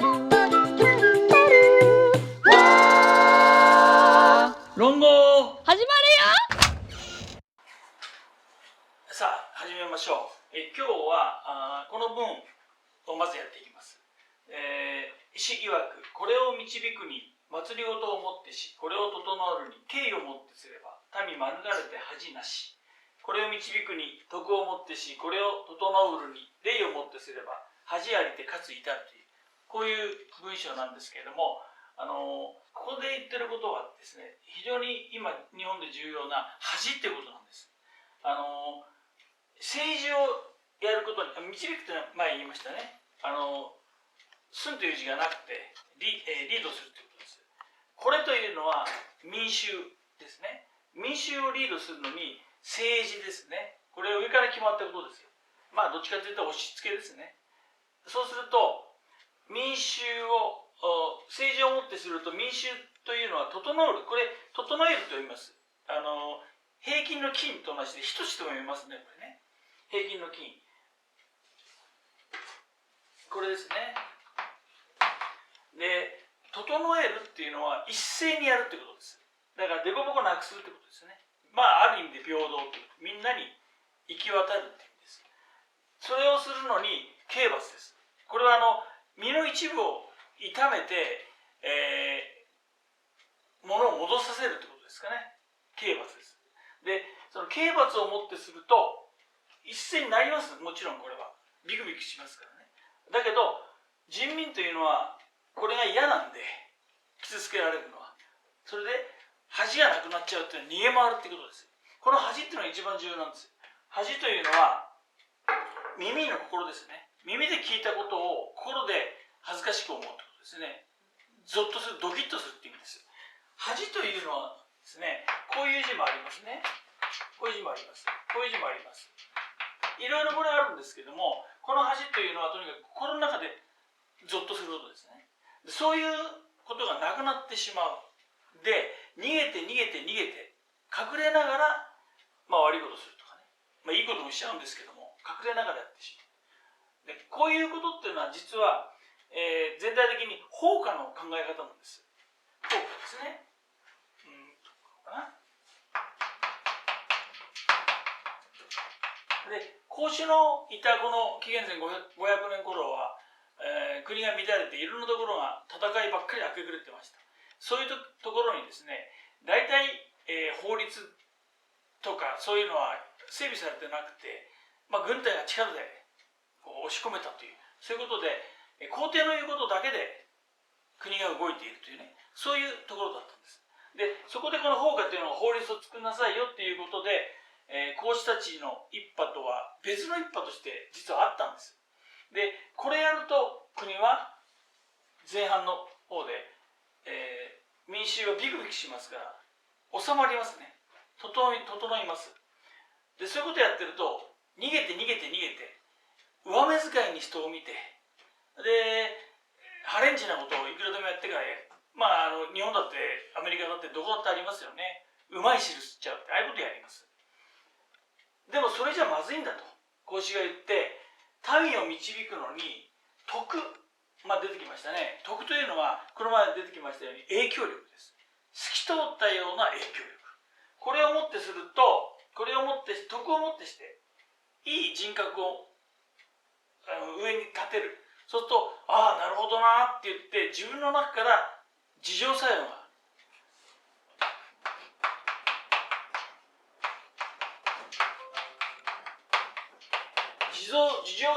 論語始まるよ。さあ始めましょう。今日はこの文をまずやっていきます。詩曰く、これを導くに祭りごとをもってし、これを整るに敬意をもってすれば民免れて恥なし。これを導くに徳をもってし、これを整るに礼をもってすれば恥ありてかつ至るという、こういう文章なんですけれども、ここで言ってることはですね、非常に今日本で重要な恥っていうことなんです。政治をやることに導くというのは前言いましたね。寸という字がなくてリードするということです。これというのは民衆ですね。民衆をリードするのに政治ですね。これ上から決まったことですよ。まあどっちかというと押し付けですね。そうすると民衆を政治をもってすると民衆というのは整る。これ整えると言います。平均の均と同じで等しとも言いますね。これね。平均の均。これですね。で、整えるっていうのは一斉にやるってことです。だから凸凹なくするってことですね。まあある意味で平等という、みんなに行き渡るっていう意味です。それをするのに刑罰です。これは身の一部を痛めて、物を戻させるってことですかね。刑罰です。で、その刑罰をもってすると一斉になります。もちろんこれはビクビクしますからね。だけど人民というのはこれが嫌なんで、傷つけられるのは。それで恥がなくなっちゃうっていうのは逃げ回るってことです。この恥っていうのが一番重要なんです。恥というのは耳の心ですね。耳で聞いたことを心で恥ずかしく思うってことですね。ゾッとする、ドキッとするっていう意味です。恥というのはですね、こういう字もありますね。こういう字もあります。こういう字もあります。いろいろこれあるんですけども、この恥というのはとにかく心の中でゾッとすることですね。そういうことがなくなってしまう。で、逃げて隠れながら、悪いことするとかね、いいこともしちゃうんですけども、隠れながらやってしまう。で、こういうことっていうのは実は、全体的に放火の考え方なんです。放火ですね。で、孔子のいたこの紀元前500年頃は、国が乱れていろんなところが戦いばっかり明け暮れてました。そういうところにですね、大体、法律とかそういうのは整備されてなくて、軍隊が力で押し込めたという、そういうことで皇帝の言うことだけで国が動いているというね、そういうところだったんです。で、そこでこの放火というのは法律を作りなさいよっていうことで、孔子たちの一派とは別の一派として実はあったんです。で、これやると国は前半の方で、民衆はビクビクしますから収まりますね。整います。で、そういうことやってると逃げて上目遣いに人を見て、でハレンチなことをいくらでもやってから日本だってアメリカだってどこだってありますよね。うまい汁吸っちゃうって、ああいうことやります。でもそれじゃまずいんだと孔子が言って、民を導くのに徳、出てきましたね。徳というのはこの前出てきましたように影響力です。透き通ったような影響力。これをもってすると、これをもって徳をもってしていい人格を上に立てる。そうすると、ああなるほどなって言って自分の中から自浄作用が自浄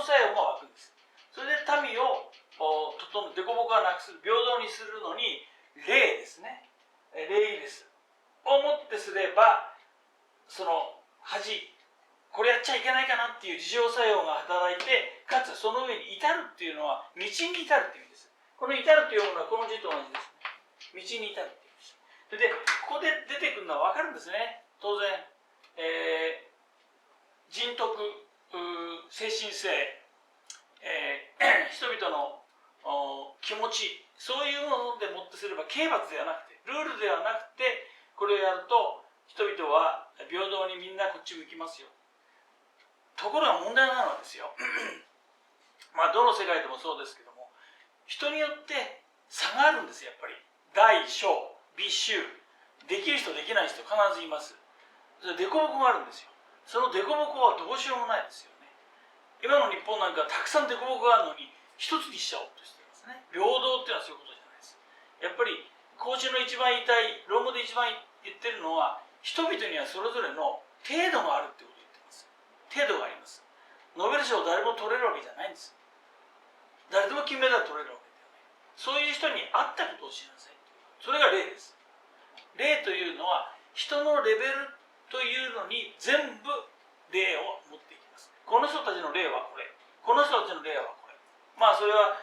作用が湧くんです。それで民を凸凹がなくする、平等にするのに礼ですね。礼儀ですをもってすれば、その恥、これやっちゃいけないかなっていう自浄作用が働いて、かつその上に至るっていうのは道に至るっていう意味です。この至るというものはこの字と同じですね。道に至るっていう意味です。それでここで出てくるのは分かるんですね。当然、人徳、精神性、人々の気持ち、そういうものでもってすれば刑罰ではなくて、ルールではなくて、これをやると人々は平等にみんなこっち向きますよ。ところが問題なのはですよどの世界でもそうですけども、人によって差があるんですよ。やっぱり大小微臭、できる人できない人必ずいます。それ凸凹があるんですよ。その凸凹はどうしようもないですよね。今の日本なんかたくさん凸凹があるのに一つにしちゃおうとしてますね。平等っていうのはそういうことじゃないです。やっぱり孔子の一番言いたい、論語で一番言ってるのは、人々にはそれぞれの程度があるってことを言ってます。程度があります。ノーベル賞誰も取れるわけじゃないんです。誰でも金メダル取れるわけではない。そういう人に合ったことをしなさい。それが礼です。礼というのは人のレベルというのに全部礼を持っていきます。この人たちの礼はこれ、この人たちの礼はこれ。まあそれは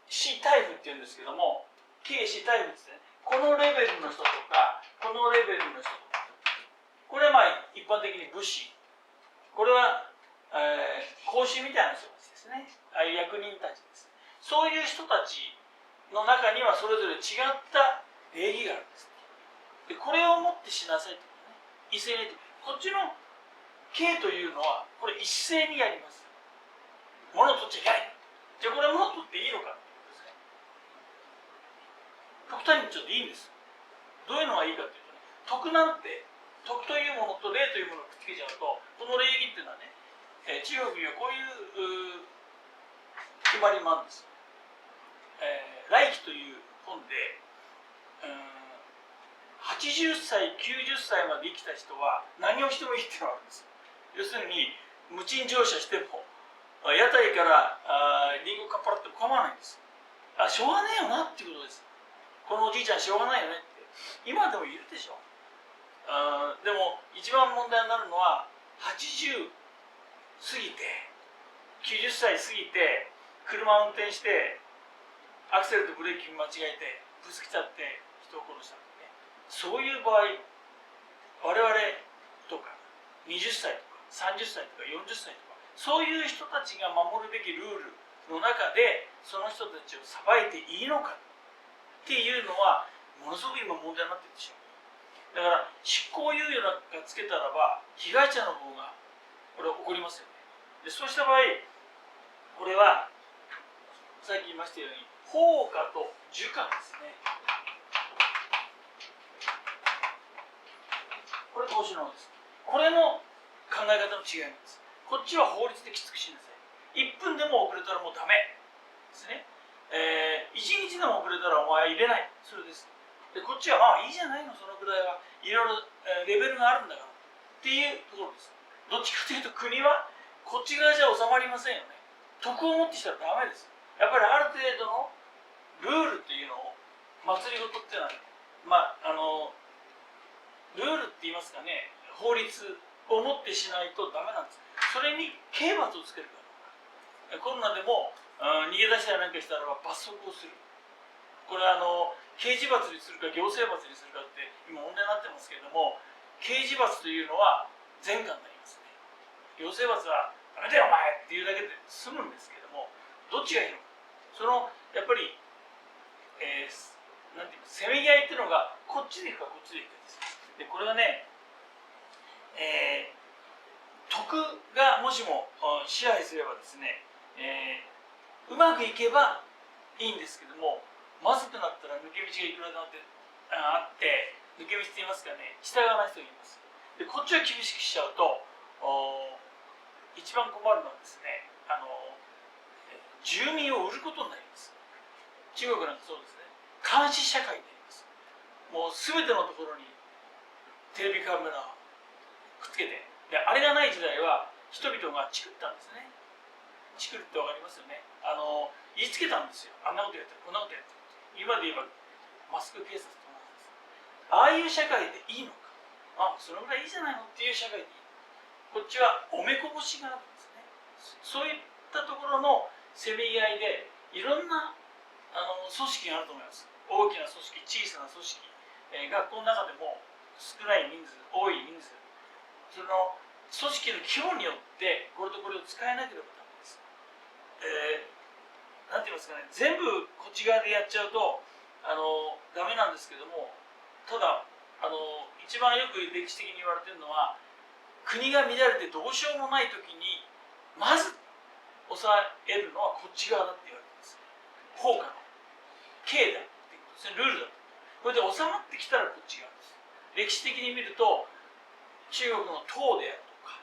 Cタイプっていうんですけども、 K、C タイプですね。このレベルの人とかこのレベルの人とか、これはまあ一般的に武士、これは、孔子みたいな人たちですね。ああいう役人たちです。そういう人たちの中にはそれぞれ違った礼儀があるんです。でこれをもってしなさいとかね、一斉に。こっちの K というのはこれ一斉にやります。物を取っちゃいけない。じゃあこれ物を取っていいのかってことですね。極端にちょっといいんです。どういうのがいいかというとね、徳なんて、徳というものと礼というものをくっつけちゃうと、この礼儀っていうのはね、中国にはこういう決まりもあるんです。来記という本で、80歳、90歳まで生きた人は何をしてもいいっていうのがあるんです。要するに、無賃乗車しても、屋台からリンゴかっぱらっても構わないんです。しょうがねえよなっていうことです。このおじいちゃんしょうがないよねって。今でもいるでしょ。でも一番問題になるのは80過ぎて90歳過ぎて車を運転してアクセルとブレーキ間違えてぶつけちゃって人を殺したんでね。そういう場合、我々とか20歳とか30歳とか40歳とか、そういう人たちが守るべきルールの中でその人たちを裁いていいのかっていうのはものすごく今問題になってるでしょう。だから執行猶予なんかつけたらば被害者の方がこれ起こりますよね。でそうした場合、これはさっき言いましたように放火と儒家ですね。これ孔子の方です。これの考え方の違いなんです。こっちは法律できつくしなさい。1分でも遅れたらもうダメですね。1日でも遅れたらお前入れない、それです。でこっちはまあいいじゃないの、そのぐらいはいろいろレベルがあるんだからっていうところです。どっちかというと国はこっち側じゃ収まりませんよね。徳をもってしたらダメです。やっぱりある程度のルールっていうのを、祭りごとっていうのはルールって言いますかね、法律をもってしないとダメなんです。それに刑罰をつけるから。コロナでも逃げ出したりなんかしたら罰則をする。これは刑事罰にするか行政罰にするかって今問題になってますけれども、刑事罰というのは前科になりますね。行政罰はダメだよお前っていうだけで済むんですけれども、どっちがいいのか、そのやっぱり、なんていうか、せめぎ合いっていうのがこっちでいくかこっちでいくかです。でこれはね、徳がもしも支配すればですね、うまくいけばいいんですけども、まずくなったら抜け道がいくらでもあって、抜け道って言いますかね、従わない人がいます。でこっちを厳しくしちゃうと、一番困るのはですね、住民を売ることになります。中国なんてそうですね、監視社会になります。もう全てのところにテレビカメラをくっつけて、であれがない時代は人々がチクったんですね。チクるって分かりますよね。言いつけたんですよ。あんなことやってる、こんなことやってる。今で言えばマスク警察と同じです。ああいう社会でいいのか、そのぐらいいいじゃないのっていう社会でいい。こっちはおめこぼしがあるんですね。そういったところのせめぎ合いでいろんな組織があると思います。大きな組織、小さな組織、学校の中でも少ない人数、多い人数、その組織の規模によってこれとこれを使えなければダメです。なんて言いますかね、全部こっち側でやっちゃうとダメなんですけども、ただ一番よく歴史的に言われているのは、国が乱れてどうしようもない時にまず抑えるのはこっち側だって言われています。効果の形であるっていうことですね。ルールだと。これで収まってきたらこっち側です。歴史的に見ると中国の唐であるとか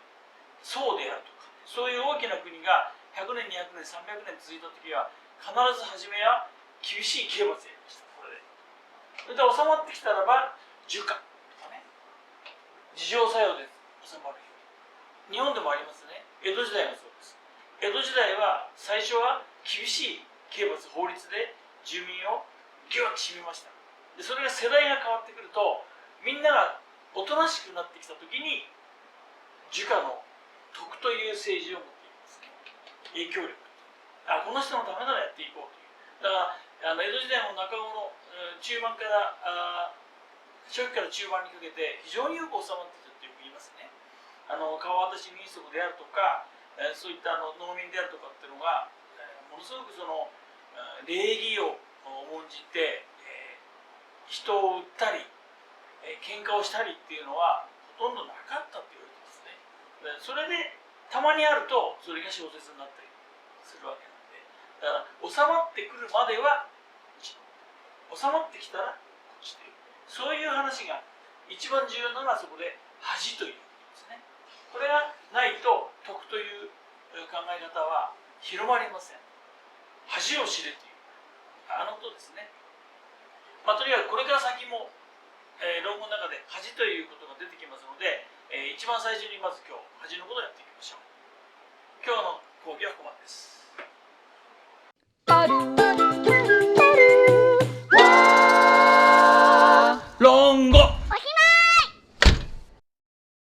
宋であるとか、そういう大きな国が100年200年300年続いた時は必ず初めは厳しい刑罰やりました。これでそれで収まってきたらば儒家とかね、自浄作用で収まるように。日本でもありますね。江戸時代もそうです。江戸時代は最初は厳しい刑罰法律で住民をギュッと締めました。でそれが世代が変わってくるとみんながおとなしくなってきた時に儒家の徳という政治を持っています。影響力、この人のためならやっていこうという。だから江戸時代も中頃の中盤から初期から中盤にかけて非常によく収まっていたとよく言いますね。川渡し民族であるとか、そういった農民であるとかっていうのが、ものすごくその礼儀を重んじて、人を売ったり、喧嘩をしたりっていうのはほとんどなかったって言われてますね。それでたまにあるとそれが小説になったりするわけなんで、だから収まってくるまでは収まってきたらこっちという、そういう話が一番重要なのはそこで恥ということですね。これがないと徳という考え方は広まりません。恥を知れということですね。とにかくこれから先も、論文の中で恥ということが出てきますので、一番最初にまず今日恥のことをやっていきましょう。今日の講義はここまでです。